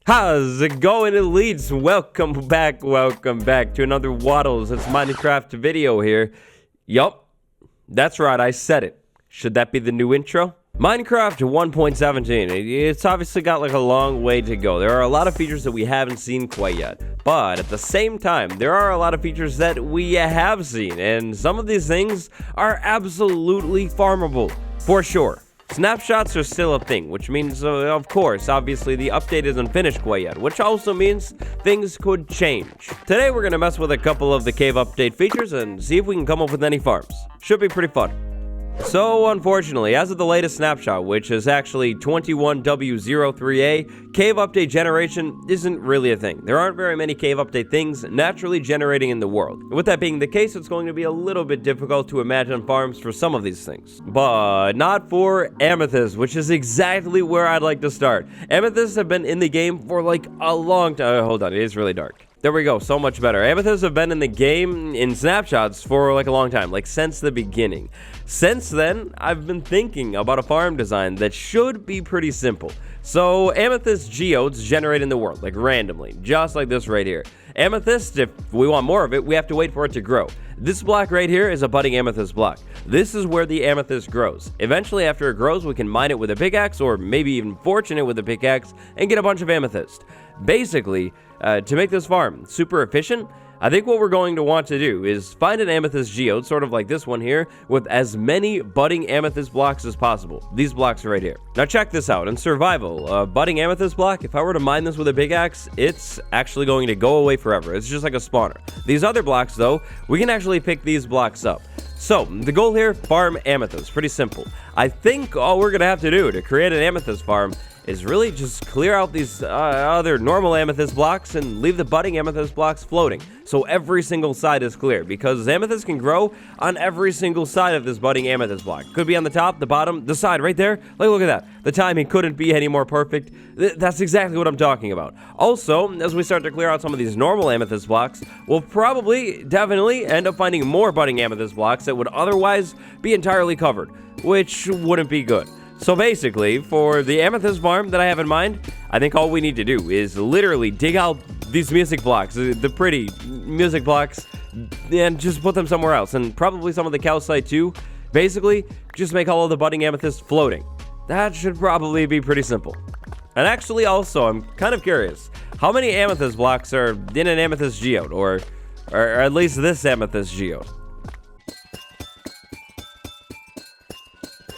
How's it going, elites? Welcome back to another Waddles. It's Minecraft video here. Yup, that's right, I said it. Should that be the new intro? Minecraft 1.17, it's obviously got like a long way to go. There are a lot of features that we haven't seen quite yet. But at the same time, there are a lot of features that we have seen. And some of these things are absolutely farmable, for sure. Snapshots are still a thing, which means, of course, obviously the update isn't finished quite yet, which also means things could change. Today we're going to mess with a couple of the cave update features and see if we can come up with any farms. Should be pretty fun. So, unfortunately, as of the latest snapshot, which is actually 21W03A, cave update generation isn't really a thing. There aren't very many cave update things naturally generating in the world. With that being the case, it's going to be a little bit difficult to imagine farms for some of these things. But not for Amethyst, which is exactly where I'd like to start. Amethysts have been in the game for like a long time. Hold on, it is really dark. There we go, so much better. Amethysts have been in the game in snapshots for like a long time, like since the beginning. Since then, I've been thinking about a farm design that should be pretty simple. So amethyst geodes generate in the world, like randomly, just like this right here. Amethyst, if we want more of it, we have to wait for it to grow. This block right here is a budding amethyst block. This is where the amethyst grows. Eventually, after it grows, we can mine it with a pickaxe, or maybe even fortune it with a pickaxe, and get a bunch of amethyst. Basically, to make this farm super efficient, I think what we're going to want to do is find an amethyst geode, sort of like this one here, with as many budding amethyst blocks as possible. These blocks right here. Now check this out. In survival, a budding amethyst block, if I were to mine this with a pickaxe, it's actually going to go away forever. It's just like a spawner. These other blocks, though, we can actually pick these blocks up. So, the goal here, farm amethyst. Pretty simple. I think all we're going to have to do to create an amethyst farm is really just clear out these other normal amethyst blocks and leave the budding amethyst blocks floating. So every single side is clear, because amethyst can grow on every single side of this budding amethyst block. Could be on the top, the bottom, the side right there. Like, look at that. The timing couldn't be any more perfect. That's exactly what I'm talking about. Also, as we start to clear out some of these normal amethyst blocks, we'll definitely end up finding more budding amethyst blocks that would otherwise be entirely covered, which wouldn't be good. So basically, for the amethyst farm that I have in mind, I think all we need to do is literally dig out these music blocks, the pretty music blocks, and just put them somewhere else, and probably some of the calcite too. Basically, just make all of the budding amethyst floating. That should probably be pretty simple. And actually also, I'm kind of curious, how many amethyst blocks are in an amethyst geode, or at least this amethyst geode?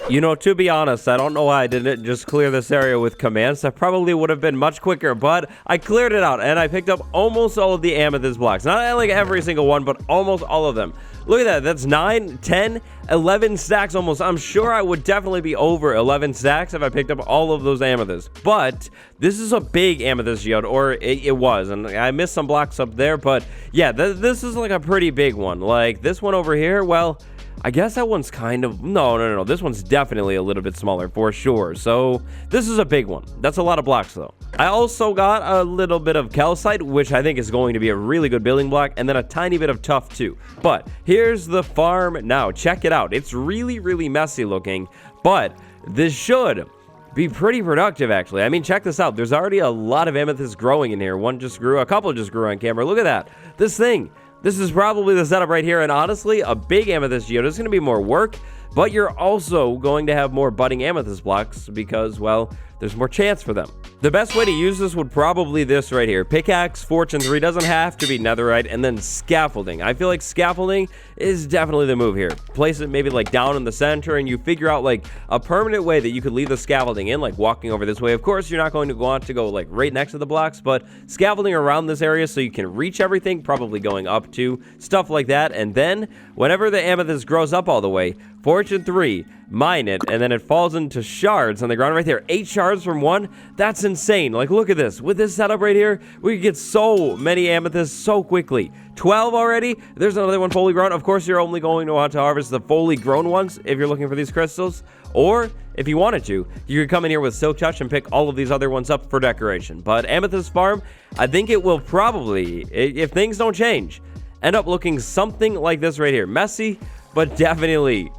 You know, to be honest, I don't know why I didn't just clear this area with commands. That probably would have been much quicker, but I cleared it out, and I picked up almost all of the amethyst blocks. Not like every single one, but almost all of them. Look at that. That's 9, 10, 11 stacks almost. I'm sure I would definitely be over 11 stacks if I picked up all of those amethysts. But this is a big amethyst geode, or it was, and I missed some blocks up there, but yeah, this is like a pretty big one. Like this one over here, well, I guess that one's kind of... No. This one's definitely a little bit smaller, for sure. So, this is a big one. That's a lot of blocks, though. I also got a little bit of calcite, which I think is going to be a really good building block, and then a tiny bit of tuff, too. But, here's the farm now. Check it out. It's really, really messy looking, but this should be pretty productive, actually. I mean, check this out. There's already a lot of amethysts growing in here. One just grew. A couple just grew on camera. Look at that. This thing. This is probably the setup right here, and honestly, a big amethyst geode is going to be more work, but you're also going to have more budding amethyst blocks because, well, there's more chance for them. The best way to use this would probably this right here. Pickaxe, fortune 3, doesn't have to be netherite, and then scaffolding. I feel like scaffolding is definitely the move here. Place it maybe like down in the center, and you figure out like a permanent way that you could leave the scaffolding in, like walking over this way. Of course, you're not going to want to go like right next to the blocks, but scaffolding around this area so you can reach everything, probably going up to stuff like that. And then whenever the amethyst grows up all the way, fortune 3, mine it, and then it falls into shards on the ground right there. 8 shards from one. That's insane. Like, look at this. With this setup right here, we could get so many amethysts so quickly. 12 already. There's another one fully grown. Of course, you're only going to want to harvest the fully grown ones if you're looking for these crystals. Or, if you wanted to, you could come in here with Silk Touch and pick all of these other ones up for decoration. But Amethyst Farm, I think it will probably, if things don't change, end up looking something like this right here. Messy, but definitely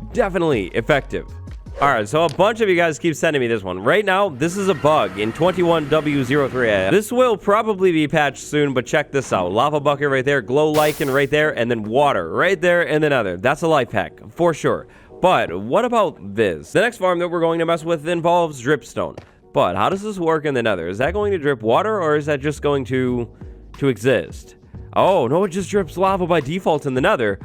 effective. All right, so a bunch of you guys keep sending me this one. Right now, this is a bug in 21W03. This will probably be patched soon, but check this out. Lava bucket right there, glow lichen right there, and then water right there, and then other. That's a life hack, for sure. But what about this? The next farm that we're going to mess with involves dripstone. But how does this work in the nether? Is that going to drip water, or is that just going to exist? Oh, no, it just drips lava by default in the nether.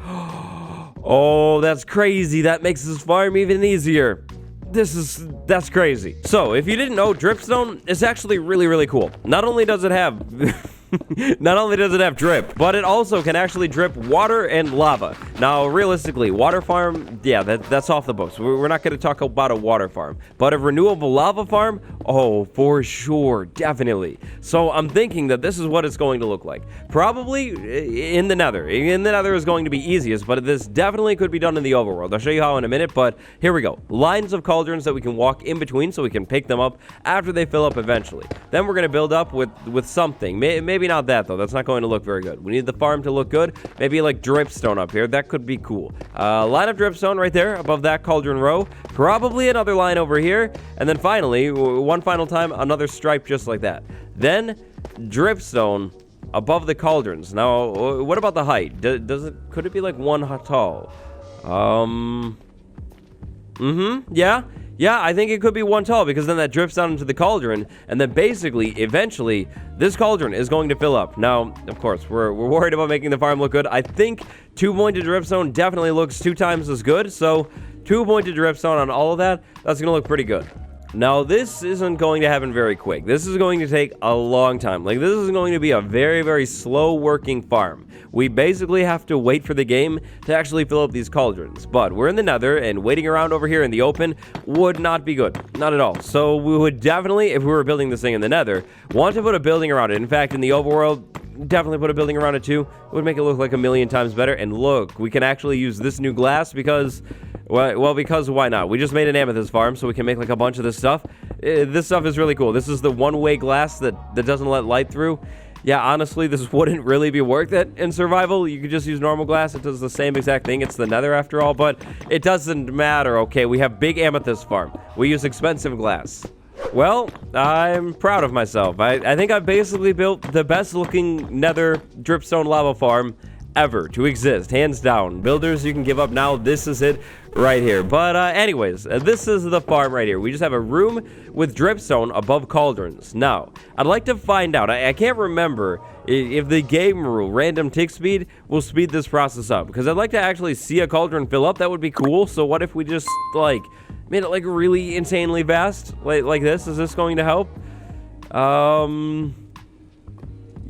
Oh, that's crazy. That makes this farm even easier. That's crazy. So, if you didn't know, dripstone is actually really, really cool. Not only does it have drip, but it also can actually drip water and lava. Now, realistically, water farm, yeah, that's off the books. We're not going to talk about a water farm, but a renewable lava farm, oh, for sure, definitely. So I'm thinking that this is what it's going to look like. Probably in the nether. In the nether is going to be easiest, but this definitely could be done in the overworld. I'll show you how in a minute, but here we go. Lines of cauldrons that we can walk in between so we can pick them up after they fill up eventually. Then we're going to build up with something. Maybe not that, though. That's not going to look very good. We need the farm to look good. Maybe like dripstone up here. That could be cool. Line of dripstone right there above that cauldron row. Probably another line over here. And then finally, one final time, another stripe just like that. Then dripstone above the cauldrons. Now, what about the height? Could it be like 1 tall? Yeah, I think it could be 1 tall because then that drips down into the cauldron, and then basically, eventually, this cauldron is going to fill up. Now, of course, we're worried about making the farm look good. I think 2-pointed dripstone definitely looks 2 times as good, so 2-pointed dripstone on all of that, that's going to look pretty good. Now, this isn't going to happen very quick. This is going to take a long time. Like, this is going to be a very, very slow working farm. We basically have to wait for the game to actually fill up these cauldrons. But we're in the nether, and waiting around over here in the open would not be good. Not at all. So we would definitely, if we were building this thing in the nether, want to put a building around it. In fact, in the overworld, definitely put a building around it too. It would make it look like a million times better. And look, we can actually use this new glass because... Well, because why not? We just made an amethyst farm, so we can make like a bunch of this stuff. This stuff is really cool. This is the one-way glass that doesn't let light through. Yeah, honestly, this wouldn't really be worth it in survival. You could just use normal glass. It does the same exact thing. It's the nether after all, but it doesn't matter, okay? We have big amethyst farm. We use expensive glass. Well, I'm proud of myself. I think I've basically built the best-looking nether dripstone lava farm ever to exist, hands down. Builders, you can give up now. This is it right here. But anyways, this is the farm right here. We just have a room with dripstone above cauldrons. Now, I'd like to find out, I can't remember if the game rule, random tick speed, will speed this process up, because I'd like to actually see a cauldron fill up. That would be cool. So what if we just like made it like really insanely fast, like this? Is this going to help?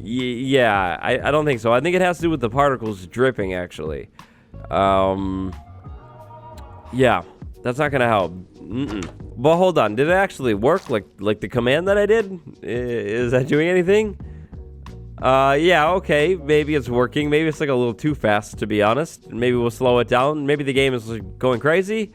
Yeah, I don't think so. I think it has to do with the particles dripping, actually. Yeah, that's not gonna help. But hold on, did it actually work? Like the command that I did? Is that doing anything? Yeah, okay. Maybe it's working. Maybe it's like a little too fast, to be honest. Maybe we'll slow it down. Maybe the game is going crazy.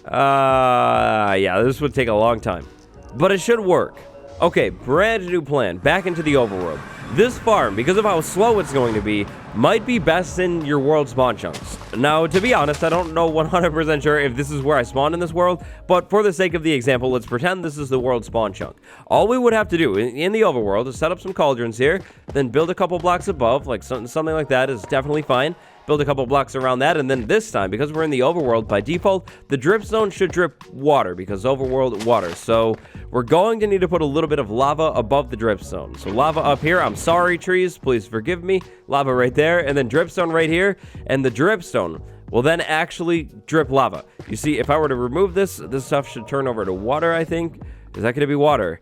Yeah, this would take a long time. But it should work. Okay, brand new plan. Back into the overworld. This farm, because of how slow it's going to be, might be best in your world spawn chunks. Now, to be honest, I don't know 100% sure if this is where I spawned in this world, but for the sake of the example, let's pretend this is the world spawn chunk. All we would have to do in the overworld is set up some cauldrons here, then build a couple blocks above, like something like that is definitely fine. Build a couple blocks around that, and then this time, because we're in the overworld, by default, the dripstone should drip water, because overworld water. So we're going to need to put a little bit of lava above the dripstone. So lava up here. I'm sorry, trees. Please forgive me. Lava right there, and then dripstone right here, and the dripstone will then actually drip lava. You see, if I were to remove this stuff should turn over to water, I think. Is that going to be water?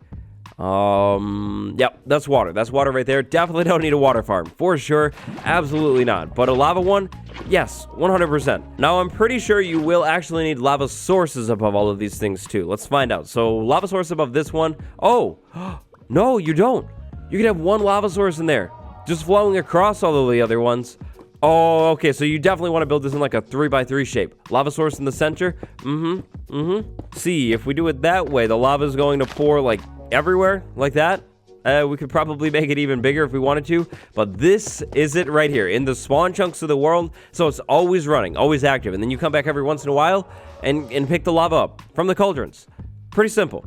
Yep, that's water. That's water right there. Definitely don't need a water farm. For sure. Absolutely not. But a lava one? Yes, 100%. Now, I'm pretty sure you will actually need lava sources above all of these things, too. Let's find out. So, lava source above this one. Oh, no, you don't. You can have one lava source in there, just flowing across all of the other ones. Oh, okay, so you definitely want to build this in like a 3x3 shape. Lava source in the center. See, if we do it that way, the lava is going to pour like everywhere like that. We could probably make it even bigger if we wanted to, but this is it right here in the spawn chunks of the world. So it's always running, always active, and then you come back every once in a while and pick the lava up from the cauldrons. Pretty simple.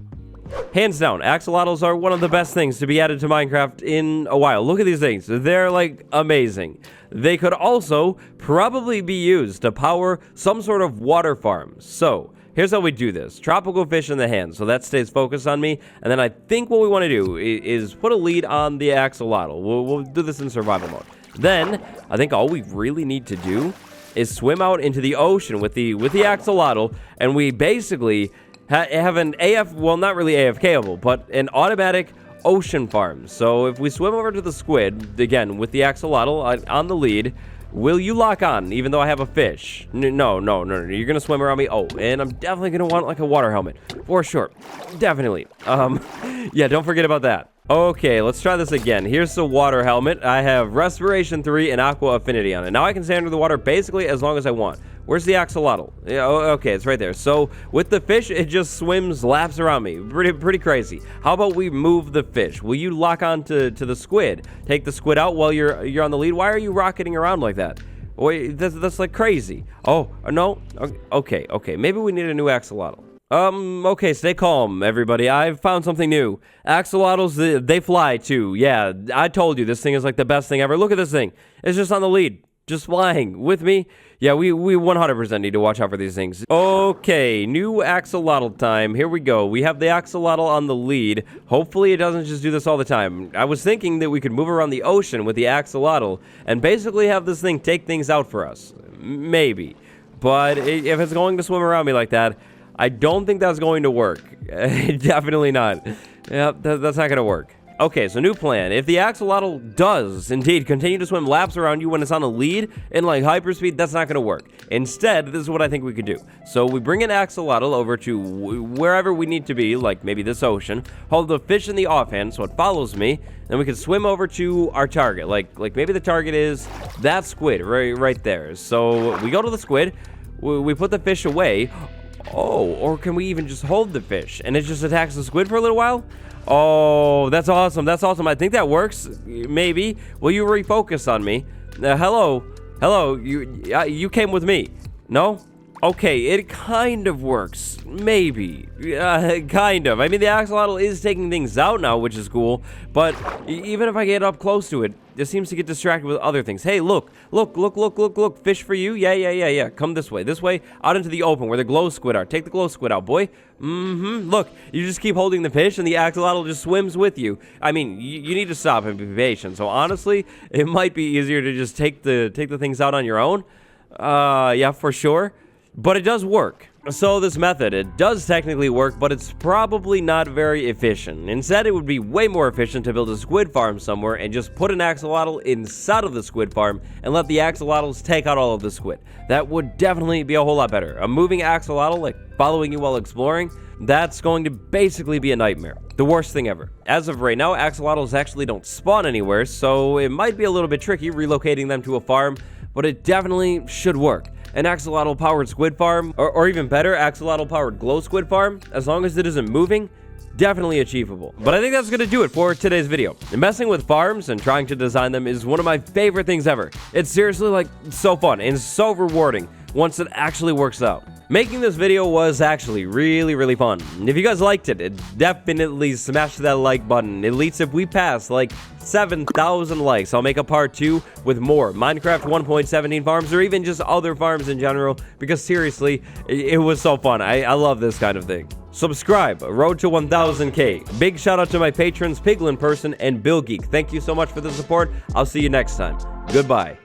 Hands down, axolotls are one of the best things to be added to Minecraft in a while. Look at these things. They're, like, amazing. They could also probably be used to power some sort of water farm. So, here's how we do this. Tropical fish in the hand, so that stays focused on me. And then I think what we want to do is put a lead on the axolotl. We'll do this in survival mode. Then, I think all we really need to do is swim out into the ocean with the axolotl, and we basically have an well, not really AFKable, but an automatic ocean farm. So if we swim over to the squid, again, with the axolotl on the lead, will you lock on, even though I have a fish? No. You're going to swim around me. Oh, and I'm definitely going to want, like, a water helmet. For sure. Definitely. Yeah, don't forget about that. Okay, let's try this again. Here's the water helmet. I have Respiration 3 and Aqua Affinity on it. Now I can stay under the water basically as long as I want. Where's the axolotl? Yeah, okay, it's right there. So with the fish, it just swims, laps around me. Pretty crazy. How about we move the fish? Will you lock on to the squid? Take the squid out while you're on the lead? Why are you rocketing around like that? Wait, that's like crazy. Oh, no? Okay. Maybe we need a new axolotl. Okay, stay calm, everybody. I've found something new. Axolotls, they fly, too. Yeah, I told you, this thing is like the best thing ever. Look at this thing. It's just on the lead. Just flying with me. Yeah, we 100% need to watch out for these things. Okay, new axolotl time. Here we go. We have the axolotl on the lead. Hopefully it doesn't just do this all the time. I was thinking that we could move around the ocean with the axolotl and basically have this thing take things out for us. Maybe. But if it's going to swim around me like that, I don't think that's going to work. Definitely not. Yeah, that's not going to work. Okay, so new plan. If the axolotl does indeed continue to swim laps around you when it's on a lead in like hyperspeed, that's not going to work. Instead, this is what I think we could do. So we bring an axolotl over to wherever we need to be, like maybe this ocean, hold the fish in the offhand so it follows me, then we can swim over to our target. Like maybe the target is that squid right there. So we go to the squid, we put the fish away. Oh, or can we even just hold the fish and it just attacks the squid for a little while? Oh, that's awesome. That's awesome. I think that works. Maybe. Will you refocus on me? Hello. You came with me. No? Okay, it kind of works. Maybe. Kind of. I mean, the axolotl is taking things out now, which is cool. But even if I get up close to it, it seems to get distracted with other things. Hey, look. Fish for you? Yeah. Come this way, out into the open where the glow squid are. Take the glow squid out, boy. Look, you just keep holding the fish and the axolotl just swims with you. I mean, you need to stop and be patient. So honestly, it might be easier to just take the things out on your own. Yeah, for sure. But it does work. So this method, it does technically work, but it's probably not very efficient. Instead, it would be way more efficient to build a squid farm somewhere and just put an axolotl inside of the squid farm and let the axolotls take out all of the squid. That would definitely be a whole lot better. A moving axolotl, like following you while exploring, that's going to basically be a nightmare. The worst thing ever. As of right now, axolotls actually don't spawn anywhere, so it might be a little bit tricky relocating them to a farm, but it definitely should work. An axolotl-powered squid farm, or even better, axolotl-powered glow squid farm, as long as it isn't moving, definitely achievable. But I think that's going to do it for today's video. Messing with farms and trying to design them is one of my favorite things ever. It's seriously, like, so fun and so rewarding once it actually works out. Making this video was actually really fun. And if you guys liked it, definitely smash that like button. At least if we pass like 7,000 likes, I'll make a part 2 with more Minecraft 1.17 farms or even just other farms in general, because seriously, it was so fun. I love this kind of thing. Subscribe, road to 1000K. Big shout out to my patrons, Piglin Person and Bill Geek. Thank you so much for the support. I'll see you next time. Goodbye.